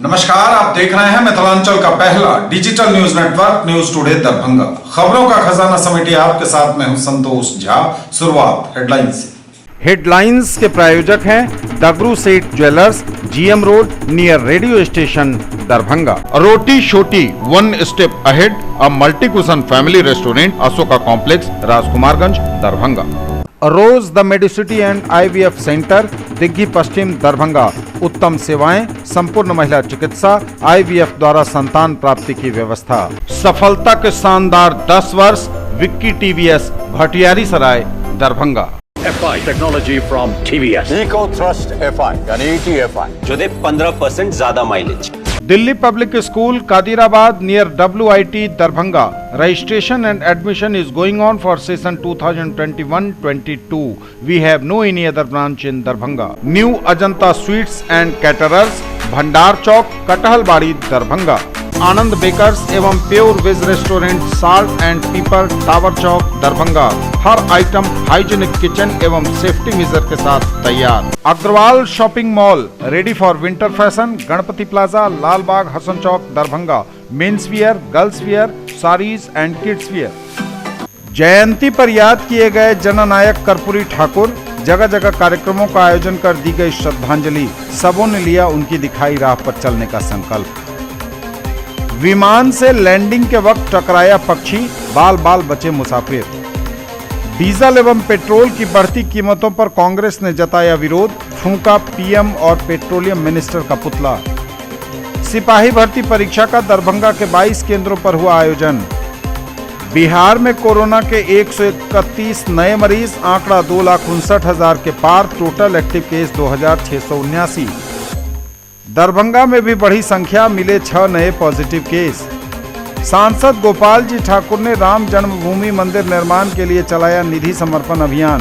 नमस्कार, आप देख रहे हैं मिथिलांचल का पहला digital news network news today Darbhanga. खबरों का खजाना समेटिए आपके साथ मैं हूं संतोष झा। शुरुआत हेडलाइंस से। हेडलाइंस के प्रायोजक हैं Dagru Seth jewellers, GM road near radio station Darbhanga. Roti Shoti one step ahead, a multi cuisine family restaurant, Ashoka complex, Rajkumarganj, Darbhanga. Rose the Medicity and IVF centre, Digghi Paschim, Darbhanga. उत्तम सेवाएं, संपूर्ण महिला चिकित्सा, आईवीएफ द्वारा संतान प्राप्ति की व्यवस्था। सफलता के शानदार 10 वर्ष, Vicky TVS, Bhatiyari Sarai, Darbhanga. FI technology from TVS, eco thrust FI यानी ETFI जो दे 15% ज्यादा mileage. Delhi public school Kadirabad near WIT Darbhanga. Registration and admission is going on for session 2021-22. We have no any other branch in Darbhanga. New Ajanta Sweets and Caterers, Bhandar Chowk, Kathalbari, Darbhanga. Anand bakers एवं pure veg restaurant, salt and pepper, tower Chowk, Darbhanga. हर item hygienic kitchen एवं safety measure के साथ तैयार। Agrawal shopping mall, ready for winter fashion, Ganpati plaza, Lal Bagh, Hasan Chowk, Darbhanga. Men's wear, girls wear, saris and kids wear. जयंती पर याद किए गए जननायक कर्पूरी ठाकुर, जगह जगह कार्यक्रमों का आयोजन कर दी गई श्रद्धांजलि। सबों ने लिया उनकी दिखाई राह पर चलने का संकल्प। विमान से लैंडिंग के वक्त टकराया पक्षी, बाल बाल बचे मुसाफिर। डीजल एवं पेट्रोल की बढ़ती कीमतों पर कांग्रेस ने जताया विरोध, फूंका पीएम और पेट्रोलियम मिनिस्टर का पुतला। सिपाही भर्ती परीक्षा का दरभंगा के 22 केंद्रों पर हुआ आयोजन। बिहार में कोरोना के 131 नए मरीज, आंकड़ा 2,59,000 के पार। Total active case 2,679। दरभंगा में भी बढ़ी संख्या, मिले 6 नए पॉजिटिव केस। सांसद गोपाल जी ठाकुर ने राम जन्मभूमि मंदिर निर्माण के लिए चलाया निधि समर्पण अभियान।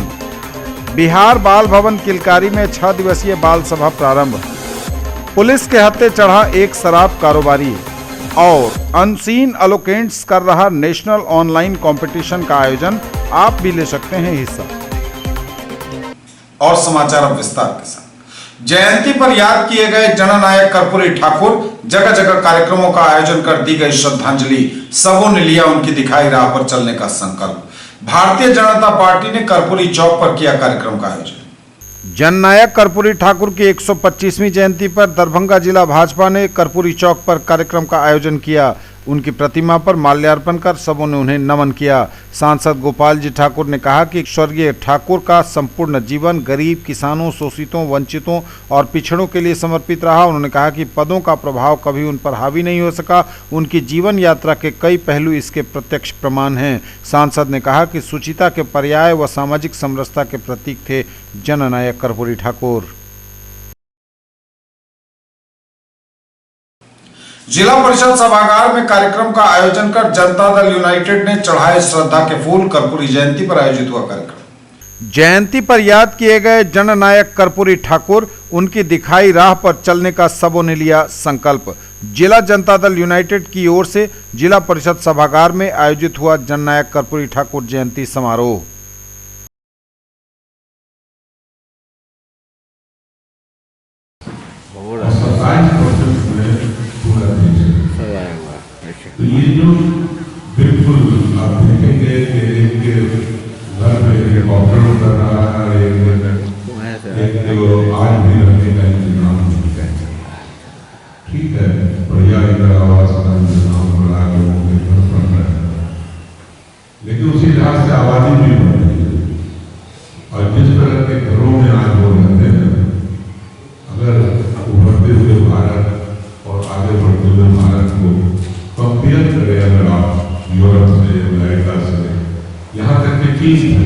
बिहार बाल भवन किलकारी में 6 दिवसीय बाल सभा प्रारंभ। पुलिस के हत्थे चढ़ा एक शराब कारोबारी। और अनसीन एलोकेंट्स कर रहा नेशनल ऑनलाइन कंपटीशन का आयोजन, आप भी ले सकते हैं हिस्सा। और समाचार अब विस्तार के साथ। जयंती पर याद किए गए जननायक कर्पूरी ठाकुर, जगह जगह कार्यक्रमों का आयोजन कर दी गई श्रद्धांजलि। सबों ने लिया उनकी दिखाई राह पर चलने का संकल्प। भारतीय जनता पार्टी ने कर्पूरी चौक पर किया कार्यक्रम का आयोजन। जननायक कर्पूरी ठाकुर की 125वीं जयंती पर दरभंगा जिला भाजपा ने कर्पूरी चौक पर कार्यक्रम का आयोजन किया। उनकी प्रतिमा पर माल्यार्पण कर सबों ने उन्हें नमन किया। सांसद गोपाल जी ठाकुर ने कहा कि स्वर्गीय ठाकुर का संपूर्ण जीवन गरीब, किसानों, शोषितों, वंचितों और पिछड़ों के लिए समर्पित रहा। उन्होंने कहा कि पदों का प्रभाव कभी उन पर हावी नहीं हो सका। उनकी जीवन यात्रा के कई पहलू इसके प्रत्यक्ष प्रमाण हैं। सांसद ने कहा कि शुचिता के पर्याय व सामाजिक समरसता के प्रतीक थे जननायक कर्पूरी ठाकुर। जिला परिषद सभागार में कार्यक्रम का आयोजन कर जनता दल यूनाइटेड ने चढ़ाए श्रद्धा के फूल। कर्पूरी जयंती पर आयोजित हुआ कार्यक्रम। जयंती पर याद किए गए जननायक कर्पूरी ठाकुर, उनकी दिखाई राह पर चलने का सबों ने लिया संकल्प। जिला जनता दल यूनाइटेड की ओर से जिला परिषद सभागार में आयोजित हुआ जननायक कर्पूरी ठाकुर जयंती समारोह। तो ये जो बिल्कुल आप देखेंगे कि एक घर में हेलीकॉप्टर उतर रहा है, एक जो आज भी रहने का इंतजाम नहीं है। ठीक है, बढ़िया इंदिरा आवास का इंतजाम बड़ा लोगों के घर बन रहे हैं, लेकिन उसी लिहाज से आबादी भी बढ़ रही है। और जिस तरह के घरों में आज लोग रहते हैं, अगर उभरते हुए भारत और आगे बढ़ते हुए भारत को कंपेयर करें, अगर आप यूरोप से, अमेरिका से, यहाँ तक के चीज है,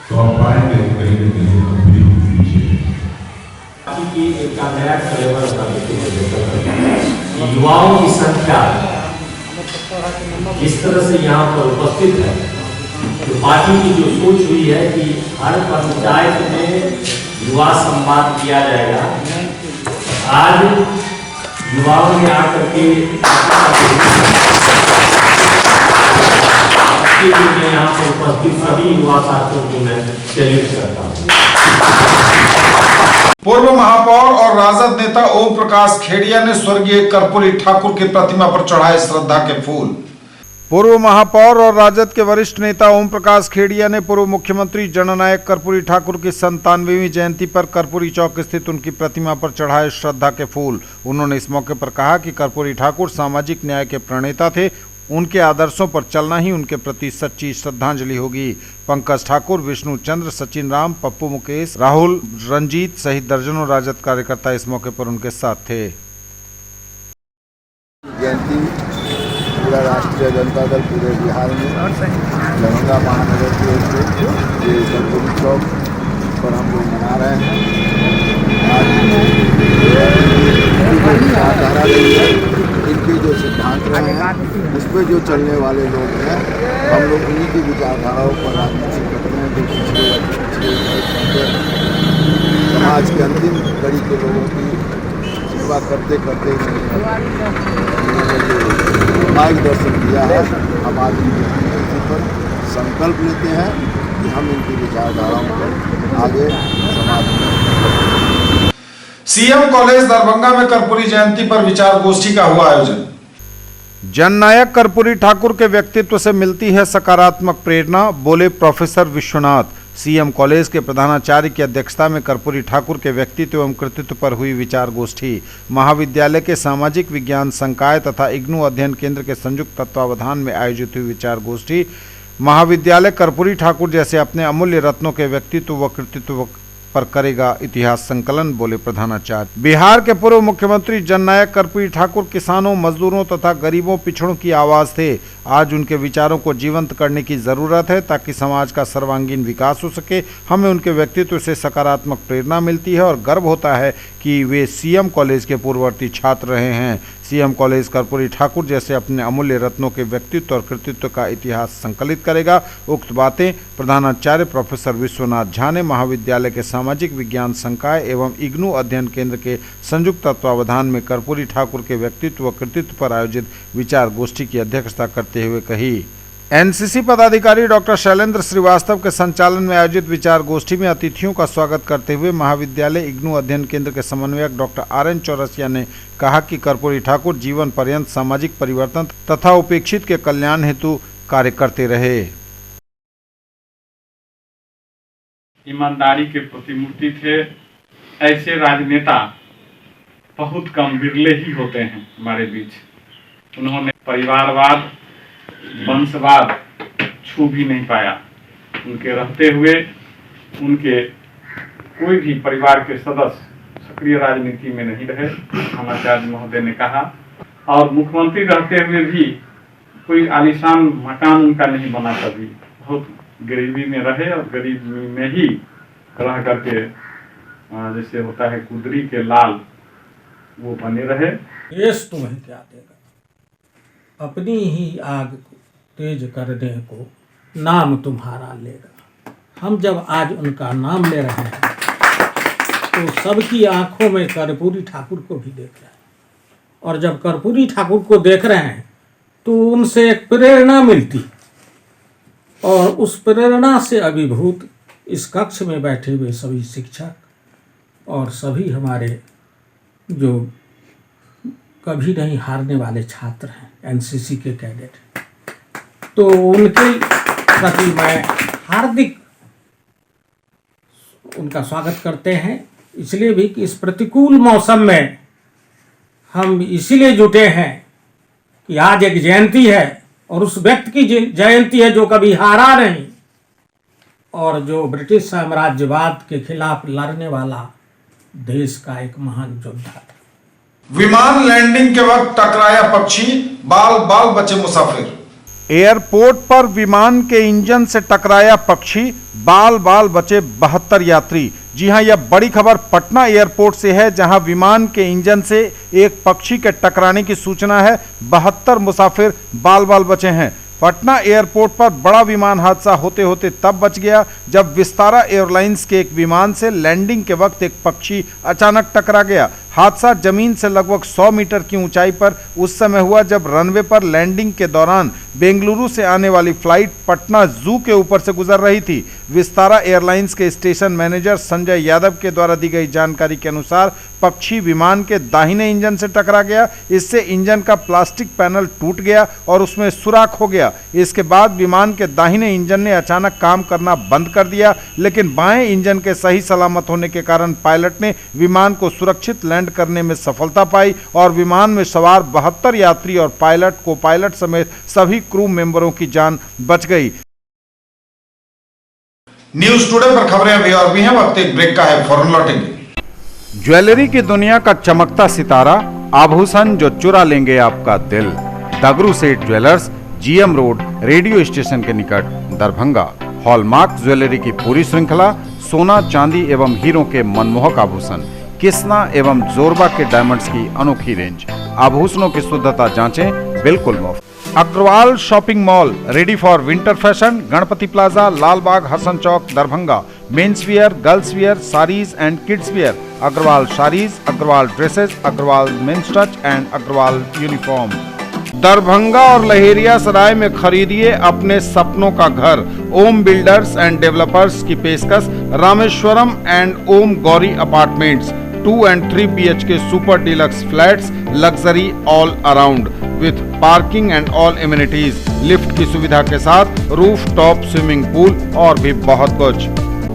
तो आप पाएंगे कहीं न कहीं हम भी पीछे युवाओं की संख्या जिस तरह से यहाँ पर उपस्थित है, तो पार्टी की जो सोच हुई है कि हर पंचायत में युवा संवाद किया जाएगा। आज युवाओं ने आकर के यहाँ पर उपस्थित सभी युवा साथियों को मैं सैल्यूट करता हूँ। पूर्व महापौर और राजद नेता ओम प्रकाश खेड़िया ने स्वर्गीय कर्पूरी ठाकुर की प्रतिमा पर चढ़ाए श्रद्धा के फूल। पूर्व महापौर और राजद के वरिष्ठ नेता ओम प्रकाश खेड़िया ने पूर्व मुख्यमंत्री जननायक कर्पूरी ठाकुर की 97वीं जयंती पर कर्पूरी चौक स्थित उनकी प्रतिमा पर चढ़ाए श्रद्धा के फूल। उन्होंने इस मौके पर कहा कि कर्पूरी ठाकुर सामाजिक न्याय के प्रणेता थे, उनके आदर्शों पर चलना ही उनके प्रति सच्ची श्रद्धांजलि होगी। पंकज ठाकुर, विष्णु चंद्र, सचिन राम, पप्पू मुकेश, राहुल, रंजीत सहित दर्जनों राजद कार्यकर्ता इस मौके पर उनके साथ थे। जयंती पूरा राष्ट्रीय जनता दल पूरे बिहार में दरभंगा महानगर के ये कर्पूरी चौक पर हम लोग मना रहे हैं। आज विचारधारा रही है, इनके जो सिद्धांत रहे हैं उस पर जो चलने वाले लोग हैं, हम लोग उन्हीं की विचारधाराओं पर राजनीति करते हैं। जो पिछले समाज के अंतिम कड़ी के लोगों की सेवा करते करते मार्गदर्शन दिया है। हम आज इनकी पर संकल्प लेते हैं कि हम इनकी विचारधाराओं पर आगे समाज में। सीएम कॉलेज दरभंगा में कर्पूरी जयंती पर विचार गोष्ठी का हुआ आयोजन। जननायक कर्पूरी ठाकुर के व्यक्तित्व से मिलती है सकारात्मक प्रेरणा, बोले प्रोफेसर विश्वनाथ। सीएम कॉलेज के प्रधानाचार्य की अध्यक्षता में कर्पूरी ठाकुर के व्यक्तित्व एवं कृतित्व पर हुई विचार गोष्ठी महाविद्यालय के सामाजिक विज्ञान संकाय तथा इग्नू अध्ययन केंद्र के संयुक्त तत्वावधान में आयोजित हुई विचार गोष्ठी। महाविद्यालय कर्पूरी ठाकुर जैसे अपने अमूल्य रत्नों के व्यक्तित्व व कृतित्व पर करेगा इतिहास संकलन, बोले प्रधानाचार्य। बिहार के पूर्व मुख्यमंत्री जननायक कर्पूरी ठाकुर किसानों, मजदूरों तथा गरीबों, पिछड़ों की आवाज थे। आज उनके विचारों को जीवंत करने की जरूरत है ताकि समाज का सर्वांगीण विकास हो सके। हमें उनके व्यक्तित्व से सकारात्मक प्रेरणा मिलती है और गर्व होता है कि वे सीएम कॉलेज के पूर्ववर्ती छात्र रहे हैं। सीएम कॉलेज कर्पूरी ठाकुर जैसे अपने अमूल्य रत्नों के व्यक्तित्व और कृतित्व का इतिहास संकलित करेगा। उक्त बातें प्रधानाचार्य प्रोफेसर विश्वनाथ झा ने महाविद्यालय के सामाजिक विज्ञान संकाय एवं इग्नू अध्ययन केंद्र के संयुक्त तत्वावधान में कर्पूरी ठाकुर के व्यक्तित्व व कृतित्व पर आयोजित विचार गोष्ठी की अध्यक्षता करते हुए कही। एनसीसी पदाधिकारी डॉक्टर शैलेंद्र श्रीवास्तव के संचालन में आयोजित विचार गोष्ठी में अतिथियों का स्वागत करते हुए महाविद्यालय इग्नू अध्ययन केंद्र के समन्वयक डॉक्टर RN चौरसिया ने कहा कि कर्पूरी ठाकुर जीवन पर्यंत सामाजिक परिवर्तन तथा उपेक्षित के कल्याण हेतु कार्य करते रहे। ईमानदारी के प्रतिमूर्ति थे। ऐसे राजनेता बहुत कम, बिरले ही होते हैं हमारे बीच। उन्होंने परिवारवाद, वंशवाद छू भी नहीं पाया। उनके रहते हुए उनके कोई भी परिवार के सदस्य सक्रिय राजनीति में नहीं रहे, प्रधानाचार्य महोदय ने कहा। और मुख्यमंत्री रहते हुए भी कोई आलीशान मकान उनका नहीं बना। कभी बहुत गरीबी में रहे और गरीबी में ही रह करके जैसे होता है कुदरी के लाल, वो बने रहे। देश तुम्हें क्या देगा, अपनी ही आग को तेज करने को नाम तुम्हारा लेगा। हम जब आज उनका नाम ले रहे हैं तो सबकी आंखों में कर्पूरी ठाकुर को भी देख रहे हैं, और जब कर्पूरी ठाकुर को देख रहे हैं तो उनसे एक प्रेरणा मिलती, और उस प्रेरणा से अभिभूत इस कक्ष में बैठे हुए सभी शिक्षक और सभी हमारे जो कभी नहीं हारने वाले छात्र हैं, एनसीसी के कैडेट, तो उनके प्रति मैं हार्दिक उनका स्वागत करते हैं। इसलिए भी कि इस प्रतिकूल मौसम में हम इसीलिए जुटे हैं कि आज एक जयंती है, और उस व्यक्ति की जयंती है जो कभी हारा नहीं और जो ब्रिटिश साम्राज्यवाद के खिलाफ लड़ने वाला देश का एक महान योद्धा था। विमान लैंडिंग के वक्त टकराया पक्षी, बाल बाल बचे मुसाफिर। एयरपोर्ट पर विमान के इंजन से टकराया पक्षी, बाल बाल बचे 72 यात्री। जी हां, यह बड़ी खबर पटना एयरपोर्ट से है, जहां विमान के इंजन से एक पक्षी के टकराने की सूचना है। 72 मुसाफिर बाल बाल बचे हैं। पटना एयरपोर्ट पर बड़ा विमान हादसा होते होते तब बच गया जब विस्तारा एयरलाइंस के एक विमान से लैंडिंग के वक्त एक पक्षी अचानक टकरा गया। हादसा जमीन से लगभग 100 मीटर की ऊंचाई पर उस समय हुआ जब रनवे पर लैंडिंग के दौरान बेंगलुरु से आने वाली फ्लाइट पटना जू के ऊपर से गुजर रही थी। विस्तारा एयरलाइंस के स्टेशन मैनेजर संजय यादव के द्वारा दी गई जानकारी के अनुसार पक्षी विमान के दाहिने इंजन से टकरा गया। इससे इंजन का प्लास्टिक पैनल टूट गया और उसमें सुराख हो गया। इसके बाद विमान के दाहिने इंजन ने अचानक काम करना बंद कर दिया, लेकिन बाएं इंजन के सही सलामत होने के कारण पायलट ने विमान को सुरक्षित लैंड करने में सफलता पाई और विमान में सवार 72 यात्री और पायलट, को पायलट समेत सभी क्रू मेंबरों की जान बच गई। न्यूज टुडे पर खबरें अभी और भी हैं, वक्त एक ब्रेक का है, फौरन लौटेंगे। ज्वेलरी की दुनिया का चमकता सितारा, आभूषण जो चुरा लेंगे आपका दिल। दगरू सेठ jewellers, GM road, radio station के निकट, दरभंगा। हॉलमार्क ज्वेलरी की पूरी श्रृंखला, सोना, चांदी एवं हीरों के मनमोहक आभूषण, किस्ना एवं जोरबा के डायमंड्स की अनोखी रेंज। आभूषणों की शुद्धता जांचें, बिल्कुल मुफ्त। Agarwal shopping mall, ready for winter fashion, Ganpati plaza, Lalbagh, Hasan Chowk, Darbhanga. Men's wear, girls wear, saris and kids wear, Agarwal saris, Agarwal dresses, Agarwal men's touch and Agarwal uniform. Darbhanga और लहेरियासराय में खरीदिए अपने सपनों का घर। ओम बिल्डर्स एंड डेवलपर्स की पेशकश, Rameshwaram and Om Gauri apartments, 2 and 3 BHK super deluxe flats, luxury all around with parking and all amenities, lift की सुविधा के साथ रूफ टॉप स्विमिंग पूल और भी बहुत कुछ।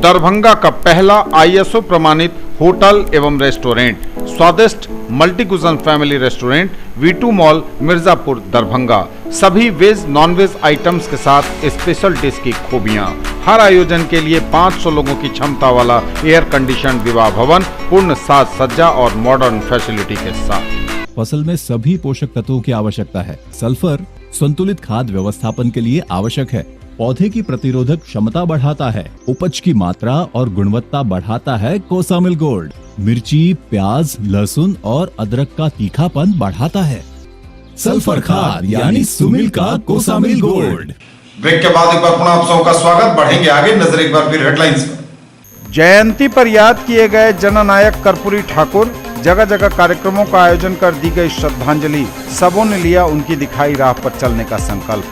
दरभंगा का पहला ISO प्रमाणित होटल एवं रेस्टोरेंट, स्वादिष्ट multi cuisine family restaurant, V2 mall, Mirzapur, Darbhanga. सभी वेज नॉन वेज आइटम्स के साथ स्पेशल डिश की खूबियां। हर आयोजन के लिए 500 लोगों की क्षमता वाला एयर कंडीशन विवाह भवन, पूर्ण साज सज्जा और मॉडर्न फैसिलिटी के साथ। फसल में सभी पोषक तत्वों की आवश्यकता है। सल्फर संतुलित खाद व्यवस्थापन के लिए आवश्यक है। पौधे की प्रतिरोधक क्षमता बढ़ाता है, उपज की मात्रा और गुणवत्ता बढ़ाता है कोसामिल गोल्ड। मिर्ची, प्याज, लहसुन और अदरक का तीखापन बढ़ाता है। सल्फर खाद यानी सुमिल का कोसामिल गोल्ड। ब्रेक के बाद एक बार पुनः आप सबका स्वागत। बढ़ेंगे आगे, नजर एक बार फिर हेडलाइंस पर। जयंती पर याद किए गए जननायक कर्पूरी ठाकुर, जगह जगह कार्यक्रमों का आयोजन कर दी गई श्रद्धांजलि। सबों ने लिया उनकी दिखाई राह पर चलने का संकल्प।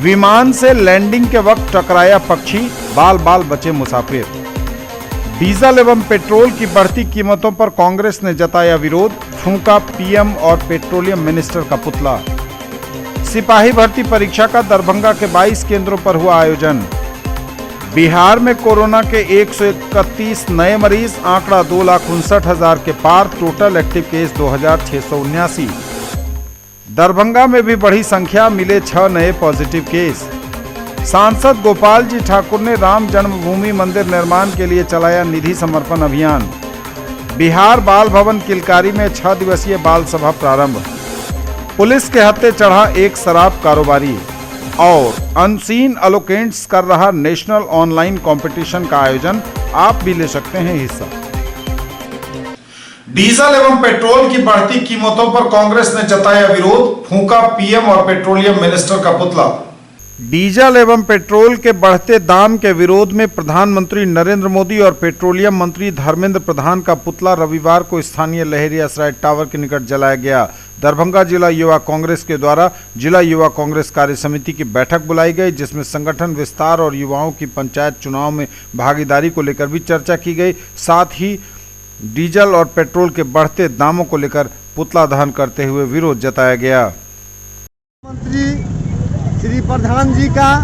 विमान से लैंडिंग के वक्त टकराया पक्षी, बाल बाल बचे मुसाफिर। डीजल एवं पेट्रोल की बढ़ती कीमतों पर कांग्रेस ने जताया विरोध, फूंका पीएम और पेट्रोलियम मिनिस्टर का पुतला। सिपाही भर्ती परीक्षा का दरभंगा के 22 केंद्रों पर हुआ आयोजन। बिहार में कोरोना के 131 नए मरीज, आंकड़ा 2,59,000 के पार, टोटल एक्टिव केस 2,679। दरभंगा में भी बढ़ी संख्या, मिले 6 नए पॉजिटिव केस। सांसद गोपाल जी ठाकुर ने राम जन्मभूमि मंदिर निर्माण के लिए चलाया निधि समर्पण अभियान। बिहार बाल भवन किलकारी में 6 दिवसीय बाल सभा प्रारंभ। पुलिस के हत्थे चढ़ा एक शराब कारोबारी। और अनसीन एलोकेंट्स कर रहा नेशनल ऑनलाइन कंपटीशन का आयोजन, आप भी ले सकते हैं हिस्सा। डीजल एवं पेट्रोल की बढ़ती कीमतों पर कांग्रेस ने जताया विरोध, फूंका पीएम और पेट्रोलियम मिनिस्टर का पुतला। डीजल एवं पेट्रोल के बढ़ते दाम के विरोध में प्रधानमंत्री नरेंद्र मोदी और पेट्रोलियम मंत्री धर्मेंद्र प्रधान का पुतला रविवार को स्थानीय लहेरियासराय टावर के निकट जलाया गया। दरभंगा जिला युवा कांग्रेस के द्वारा जिला युवा कांग्रेस कार्य समिति की बैठक बुलाई गई, जिसमें संगठन विस्तार और युवाओं की पंचायत चुनाव में भागीदारी को लेकर भी चर्चा की गई। साथ ही डीजल और पेट्रोल के बढ़ते दामों को लेकर पुतला दहन करते हुए विरोध जताया गया। मंत्री श्री प्रधान जी का,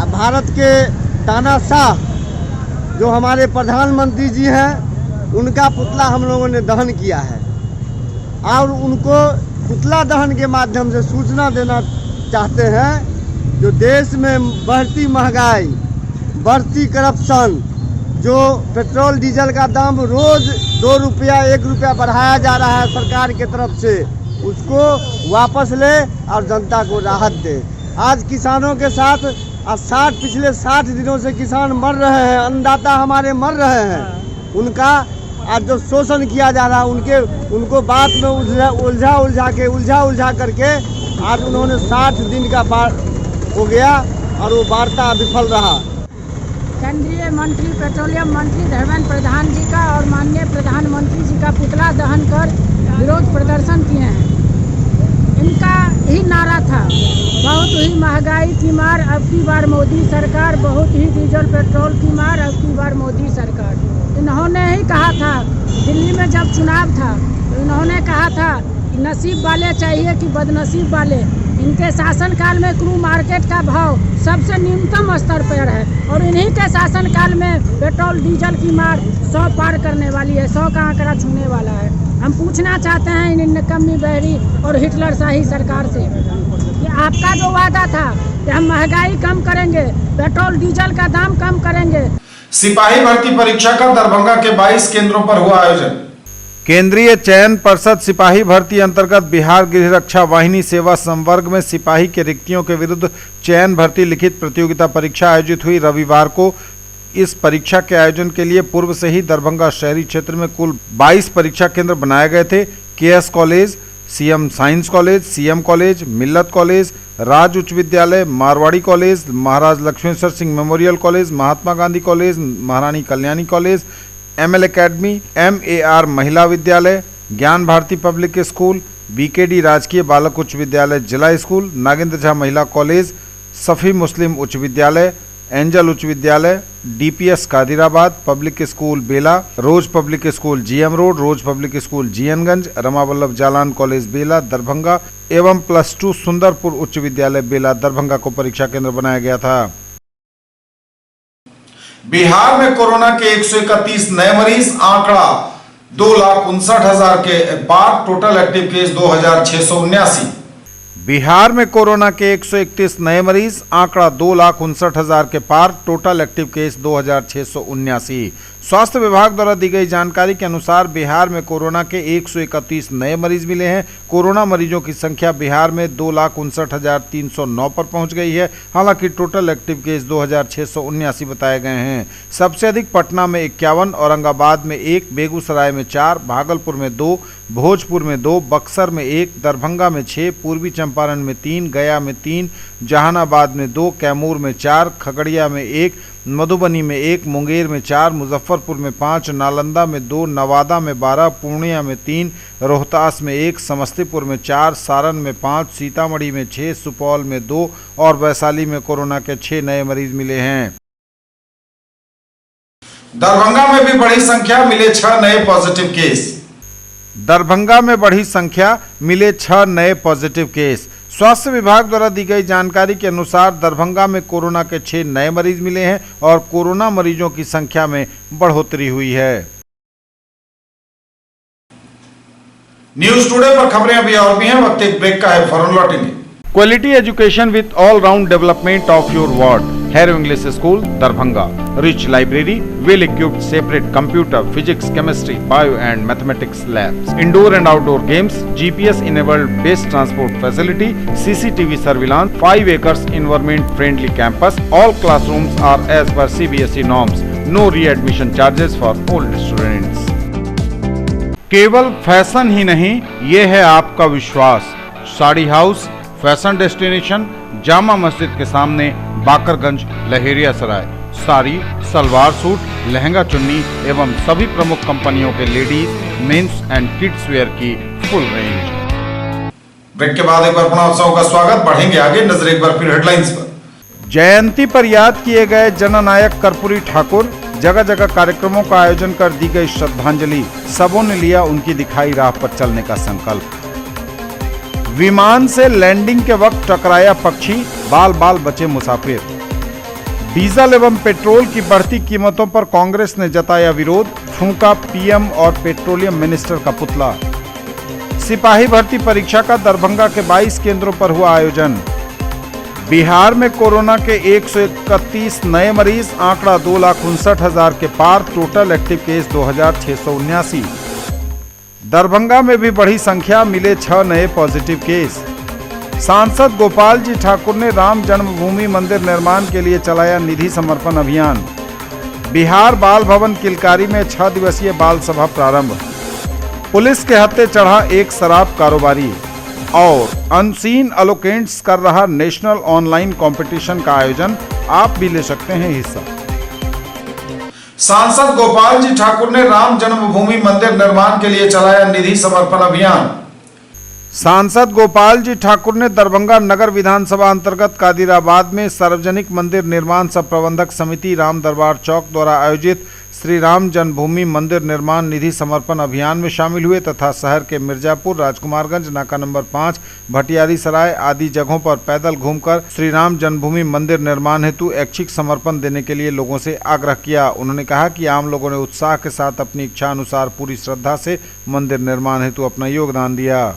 भारत के तानाशाह जो हमारे प्रधानमंत्री जी हैं, उनका पुतला हम लोगों ने दहन किया है और उनको पुतला दहन के माध्यम से सूचना देना चाहते हैं जो देश में बढ़ती महंगाई, बढ़ती करप्शन, जो पेट्रोल डीजल का दाम रोज 2 रुपया 1 रुपया बढ़ाया जा रहा है सरकार की तरफ से, उसको वापस ले और जनता को राहत दे। आज किसानों के साथ पिछले 60 दिनों से किसान मर रहे हैं, अन्नदाता हमारे मर रहे हैं, उनका आज जो शोषण किया जा रहा है, उनको बात में उलझा करके आज उन्होंने 60 दिन का हो गया और वो वार्ता विफल रहा। केंद्रीय मंत्री पेट्रोलियम मंत्री धर्मेंद्र प्रधान जी का और माननीय प्रधानमंत्री जी का पुतला दहन कर विरोध प्रदर्शन किए हैं। इनका ही नारा था। बहुत ही महंगाई की मार, अब की बार मोदी सरकार, बहुत ही डीजल पेट्रोल की मार, अब की बार मोदी सरकार। इन्होंने ही कहा था, दिल्ली में जब चुनाव था तो इन्होंने कहा था नसीब वाले चाहिए कि बदनसीब वाले। इनके शासनकाल में क्रू मार्केट का भाव सबसे न्यूनतम स्तर पर है और इन्हीं के शासनकाल में पेट्रोल डीजल की मार 100 पार करने वाली है, 100 का आंकड़ा छूने वाला है। हम पूछना चाहते हैं इन निकम्मी बहरी और हिटलर शाही सरकार से कि आपका जो वादा था कि हम महंगाई कम करेंगे, पेट्रोल डीजल का दाम कम करेंगे। सिपाही भर्ती परीक्षा का दरभंगा के 22 केंद्रों पर हुआ आयोजन। केंद्रीय चयन पर्षद सिपाही भर्ती अंतर्गत बिहार गृह रक्षा वाहिनी सेवा संवर्ग में सिपाही के रिक्तियों के विरुद्ध चयन भर्ती लिखित प्रतियोगिता परीक्षा आयोजित हुई। रविवार को इस परीक्षा के आयोजन के लिए पूर्व से ही दरभंगा शहरी क्षेत्र में कुल 22 परीक्षा केंद्र बनाए गए थे। KS college, CM science college, CM college, Millat college, Raj उच्च विद्यालय, Marwari college, Maharaj Lakshmeshwar Singh memorial college, Mahatma Gandhi college, Maharani Kalyani college, ML academy, MAR महिला विद्यालय, ज्ञान भारती पब्लिक स्कूल, BKD राजकीय बालक उच्च विद्यालय जिला स्कूल, नागेंद्र झा महिला कॉलेज, सफ़ी मुस्लिम उच्च विद्यालय, एंजल उच्च विद्यालय, DPS Kadirabad, public school Bela, Rose public school GM road, Rose public school GNगंज, रमा वल्लभ जालान कॉलेज बेला दरभंगा एवं +2 सुंदरपुर उच्च विद्यालय बेला दरभंगा को परीक्षा केंद्र बनाया गया था। बिहार में कोरोना के 131 नए मरीज, आंकड़ा 2,59,000 के पार, टोटल एक्टिव केस 2,679। बिहार में कोरोना के 131 नए मरीज, आंकड़ा 2,59,000 के पार, टोटल एक्टिव केस 2,679। स्वास्थ्य विभाग द्वारा दी गई जानकारी के अनुसार बिहार में कोरोना के 131 नए मरीज मिले हैं। कोरोना मरीजों की संख्या बिहार में 2,59,309 पर पहुंच गई है। हालांकि टोटल एक्टिव केस 2,679 बताए गए हैं। सबसे अधिक पटना में 51, औरंगाबाद में 1, बेगूसराय में 4, भागलपुर में 2, भोजपुर में 2, बक्सर में 1, दरभंगा में 6, पूर्वी चंपारण में 3, गया में 3, जहानाबाद में 2, कैमूर में 4, खगड़िया में 1, मधुबनी में 1, मुंगेर में 4, मुजफ्फरपुर में 5, नालंदा में 2, नवादा में 12, पूर्णिया में 3, रोहतास में 1, समस्तीपुर में 4, सारण में 5, सीतामढ़ी में 6, सुपौल में 2 और वैशाली में कोरोना के 6 नए मरीज मिले हैं। दरभंगा में भी बड़ी संख्या, मिले 6 नए पॉजिटिव केस। दरभंगा में बढ़ी संख्या, मिले 6 नए पॉजिटिव केस। स्वास्थ्य विभाग द्वारा दी गई जानकारी के अनुसार दरभंगा में कोरोना के 6 नए मरीज मिले हैं और कोरोना मरीजों की संख्या में बढ़ोतरी हुई है। न्यूज टुडे पर खबरें अभी और भी हैं, वक्त एक ब्रेक का है, फौरन लौटेंगे। Quality education with all-round development of your ward. Harrow English School, Darbhanga. Rich library, well-equipped separate computer, physics, chemistry, bio and mathematics labs. Indoor and outdoor games, GPS-enabled base transport facility, CCTV surveillance, 5 acres environment-friendly campus. All classrooms are as per CBSE norms. No re-admission charges for all students. केवल fashion ही नहीं, ये है आपका विश्वास। Sari house, fashion destination, Jama Masjid के सामने, Bakarganj, Laheria Sarai. Sari, salwar suit, lehenga chunni एवं सभी प्रमुख कंपनियों के ladies, men's and kids wear की फुल रेंज। ब्रेक के बाद एक बार पुनः उत्सव का स्वागत, बढ़ेंगे आगे, नजर एक बार फिर हेडलाइंस पर। जयंती पर याद किए गए जननायक कर्पूरी ठाकुर, जगह जगह कार्यक्रमों का आयोजन कर दी गई श्रद्धांजलि, सबों ने लिया उनकी दिखाई राह पर चलने का संकल्प। विमान से लैंडिंग के वक्त टकराया पक्षी, बाल बाल बचे मुसाफिर। डीजल एवं पेट्रोल की बढ़ती कीमतों पर कांग्रेस ने जताया विरोध, फूंका PM और पेट्रोलियम मिनिस्टर का पुतला। सिपाही भर्ती परीक्षा का दरभंगा के 22 केंद्रों पर हुआ आयोजन। बिहार में कोरोना के 131 नए मरीज, आंकड़ा 2,59,000 के पार, टोटल एक्टिव केस 2,679। दरभंगा में भी बढ़ी संख्या, मिले 6 नए पॉजिटिव केस। सांसद गोपाल जी ठाकुर ने राम जन्मभूमि मंदिर निर्माण के लिए चलाया निधि समर्पण अभियान। बिहार बाल भवन किलकारी में 6 दिवसीय बाल सभा प्रारंभ। पुलिस के हत्थे चढ़ा एक शराब कारोबारी और अनसीन एलोकेंट्स कर रहा नेशनल ऑनलाइन कंपटीशन का आयोजन। आप भी ले सकते हैं हिस्सा। सांसद गोपाल जी ठाकुर ने राम जन्मभूमि मंदिर निर्माण के लिए चलाया निधि समर्पण अभियान। सांसद गोपाल जी ठाकुर ने दरभंगा नगर विधानसभा अंतर्गत कादिराबाद में सार्वजनिक मंदिर निर्माण सह प्रबंधक समिति राम दरबार चौक द्वारा आयोजित श्री राम जन्मभूमि मंदिर निर्माण निधि समर्पण अभियान में शामिल हुए तथा शहर के मिर्जापुर, राजकुमारगंज, नाका नंबर 5, भटियारी सराय आदि जगहों पर पैदल घूमकर श्री राम जन्मभूमि मंदिर निर्माण हेतु ऐच्छिक समर्पण देने के लिए लोगों से आग्रह किया। उन्होंने कहा कि आम लोगों ने उत्साह के साथ अपनी इच्छा अनुसार पूरी श्रद्धा से मंदिर निर्माण हेतु अपना योगदान दिया।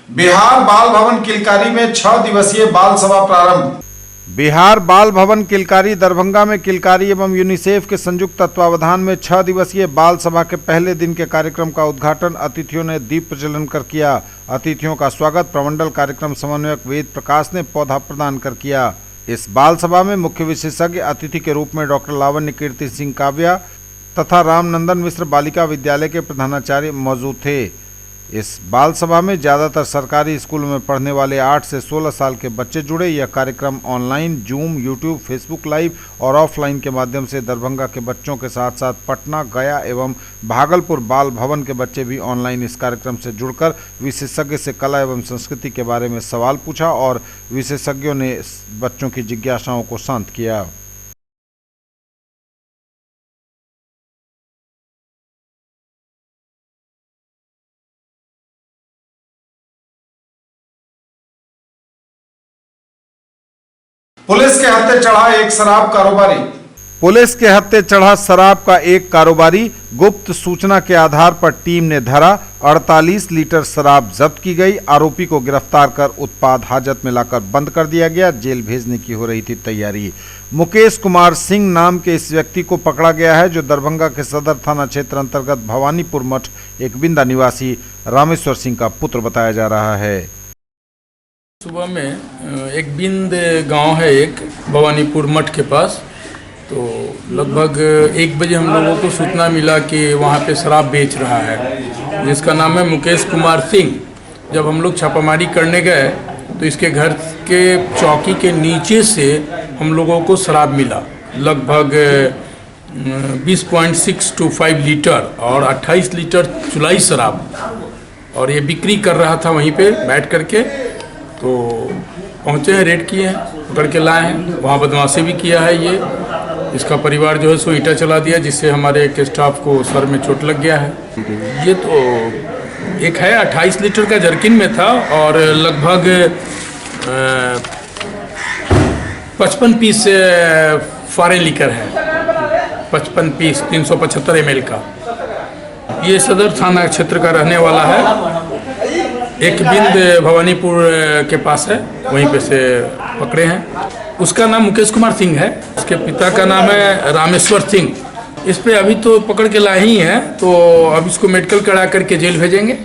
बिहार बाल भवन किलकारी में 6 दिवसीय बाल सभा प्रारंभ। बिहार बाल भवन किलकारी दरभंगा में किलकारी एवं यूनिसेफ के संयुक्त तत्वावधान में 6 दिवसीय बाल सभा के पहले दिन के कार्यक्रम का उद्घाटन अतिथियों ने दीप प्रज्वलन कर किया। अतिथियों का स्वागत प्रमंडल कार्यक्रम समन्वयक वेद प्रकाश ने पौधा प्रदान कर किया। इस बाल सभा में मुख्य विशेषज्ञ अतिथि के रूप में डॉक्टर लावण्य कीर्ति सिंह काव्या तथा रामनंदन मिश्र बालिका विद्यालय के प्रधानाचार्य मौजूद थे। इस बाल सभा में ज्यादातर सरकारी स्कूलों में पढ़ने वाले 8 से 16 साल के बच्चे जुड़े। यह कार्यक्रम online, zoom, YouTube, Facebook live और ऑफलाइन के माध्यम से दरभंगा के बच्चों के साथ साथ पटना, गया एवं भागलपुर बाल भवन के बच्चे भी ऑनलाइन इस कार्यक्रम से जुड़कर विशेषज्ञ से कला एवं संस्कृति के बारे में सवाल पूछा और विशेषज्ञों ने बच्चों की जिज्ञासाओं को शांत किया। पुलिस के हत्थे चढ़ा एक शराब कारोबारी। पुलिस के हत्थे चढ़ा शराब का एक कारोबारी। गुप्त सूचना के आधार पर टीम ने धरा। 48 लीटर शराब जब्त की गई। आरोपी को गिरफ्तार कर उत्पाद हाजत में लाकर बंद कर दिया गया। जेल भेजने की हो रही थी तैयारी। मुकेश कुमार सिंह नाम के इस व्यक्ति को पकड़ा गया है जो दरभंगा के सदर थाना क्षेत्र अंतर्गत भवानीपुर मठ एक बिंदा निवासी रामेश्वर सिंह का पुत्र बताया जा रहा है। सुबह में एक बिंद गांव है एक भवानीपुर मठ के पास, तो लगभग 1 बजे हम लोगों को सूचना मिला कि वहां पे शराब बेच रहा है जिसका नाम है मुकेश कुमार सिंह। जब हम लोग छापामारी करने गए तो इसके घर के चौकी के नीचे से हम लोगों को शराब मिला, लगभग 20.625 लीटर और 28 लीटर चुलाई शराब, और ये बिक्री कर रहा था वहीं पे बैठ करके। तो पहुँचे हैं, रेड किए हैं, पकड़ के लाए हैं। वहाँ बदमाशी भी किया है ये। इसका परिवार जो है सो ईंटा चला दिया जिससे हमारे एक स्टाफ को सर में चोट लग गया है। ये तो एक है 28 लीटर का जर्किन में था और लगभग 55 पीस फॉरेन लीकर है, 55 पीस 375 ml का। ये सदर थाना क्षेत्र का रहने वाला है। एक बिंद भवानीपुर के पास है, वहीं पे से पकड़े हैं। उसका नाम मुकेश कुमार सिंह है, उसके पिता का नाम है रामेश्वर सिंह। इस पे अभी तो पकड़ के लाए ही हैं, तो अब इसको मेडिकल करा करके जेल भेजेंगे।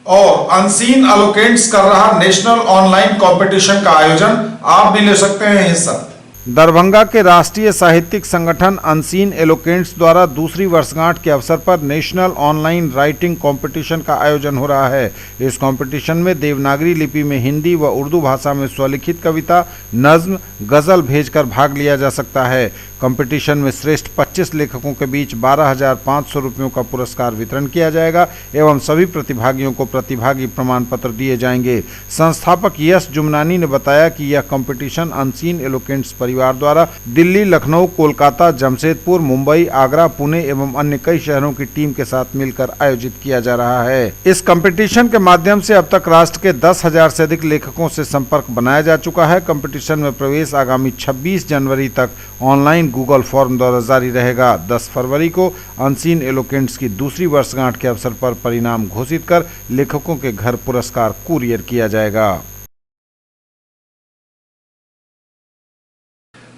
और अनसीन एलोकेंट्स कर रहा नेशनल ऑनलाइन कंपटीशन का आयोजन, आप भी ले सकते हैं हिस्सा। दरभंगा के राष्ट्रीय साहित्यिक संगठन अनसीन एलोकेंट्स द्वारा दूसरी वर्षगांठ के अवसर पर नेशनल ऑनलाइन राइटिंग कंपटीशन का आयोजन हो रहा है। इस कंपटीशन में देवनागरी लिपि में हिंदी व उर्दू भाषा में स्वलिखित कविता, नज्म, गजल भेजकर भाग लिया जा सकता है। कंपटीशन में श्रेष्ठ 25 लेखकों के बीच 12,500 रुपयों का पुरस्कार वितरण किया जाएगा एवं सभी प्रतिभागियों को प्रतिभागी प्रमाण पत्र दिए जाएंगे। संस्थापक यश जुमनानी ने बताया कि यह कंपटीशन अनसीन एलोकेंट्स परिवार द्वारा दिल्ली, लखनऊ, कोलकाता, जमशेदपुर, मुंबई, आगरा, पुणे एवं अन्य कई शहरों की टीम के साथ मिलकर आयोजित किया जा रहा है। इस कंपटीशन के माध्यम से अब तक राष्ट्र के 10,000 से अधिक लेखकों से संपर्क बनाया जा चुका है। कंपटीशन में प्रवेश आगामी 26 जनवरी तक ऑनलाइन गूगल फॉर्म द्वारा जारी रहेगा। 10 फरवरी को अनसीन एलोकेंट्स की दूसरी वर्षगांठ के अवसर पर परिणाम घोषित कर लेखकों के घर पुरस्कार कुरियर किया जाएगा।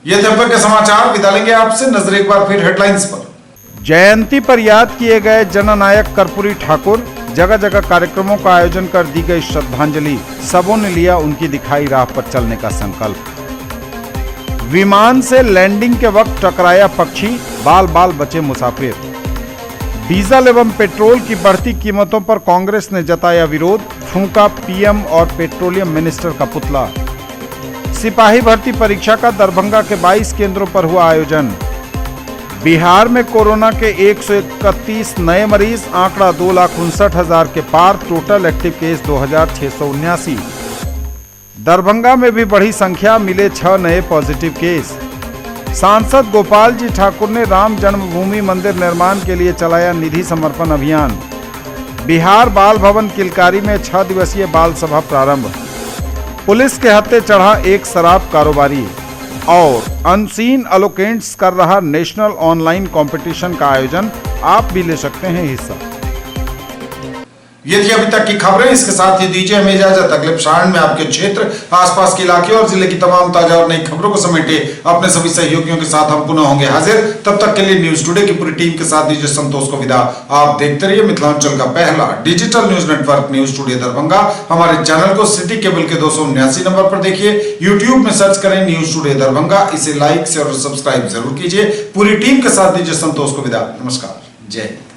ये थे अब तक के समाचार। विदा लेंगे आपसे। नजर एक बार फिर हेडलाइंस पर। जयंती पर याद किए गए जननायक कर्पूरी ठाकुर। जगह जगह कार्यक्रमों का आयोजन कर दी गई श्रद्धांजलि। सबों ने लिया उनकी दिखाई राह पर चलने का संकल्प। विमान से लैंडिंग के वक्त टकराया पक्षी, बाल बाल बचे मुसाफिर। डीजल एवं पेट्रोल की बढ़ती कीमतों पर कांग्रेस ने जताया विरोध। फूंका पीएम और पेट्रोलियम मिनिस्टर का पुतला। सिपाही भर्ती परीक्षा का दरभंगा के 22 केंद्रों पर हुआ आयोजन। बिहार में कोरोना के 131 नए मरीज, आंकड़ा 2,59,000 के पार, टोटल एक्टिव केस 2,679। दरभंगा में भी बढ़ी संख्या, मिले 6 नए पॉजिटिव केस। सांसद गोपाल जी ठाकुर ने राम जन्मभूमि मंदिर निर्माण के लिए चलाया निधि समर्पण अभियान। बिहार बाल भवन किलकारी में 6 दिवसीय बाल सभा प्रारंभ। पुलिस के हत्थे चढ़ा एक शराब कारोबारी। और अनसीन एलोकेंट्स कर रहा नेशनल ऑनलाइन कंपटीशन का आयोजन, आप भी ले सकते हैं हिस्सा। ये थी अभी तक की खबरें। इसके साथ ही दीजिए हमें इजाजत। अगले प्रसारण में आपके क्षेत्र, आसपास के इलाके और जिले की तमाम ताजा और नई खबरों को समेटे अपने सभी सहयोगियों के साथ हम पुनः होंगे हाजिर। तब तक के लिए न्यूज टुडे की पूरी टीम के साथ दीजिए संतोष को विदा। आप देखते रहिए मिथिलांचल का पहला digital news network news today Darbhanga. हमारे चैनल को सिटी केबल के 279 नंबर पर देखिए। यूट्यूब में सर्च करें न्यूज टुडे दरभंगा। इसे लाइक, शेयर और सब्सक्राइब जरूर कीजिए। पूरी टीम के साथ दीजिए संतोष को विदा। नमस्कार, जय हिंद।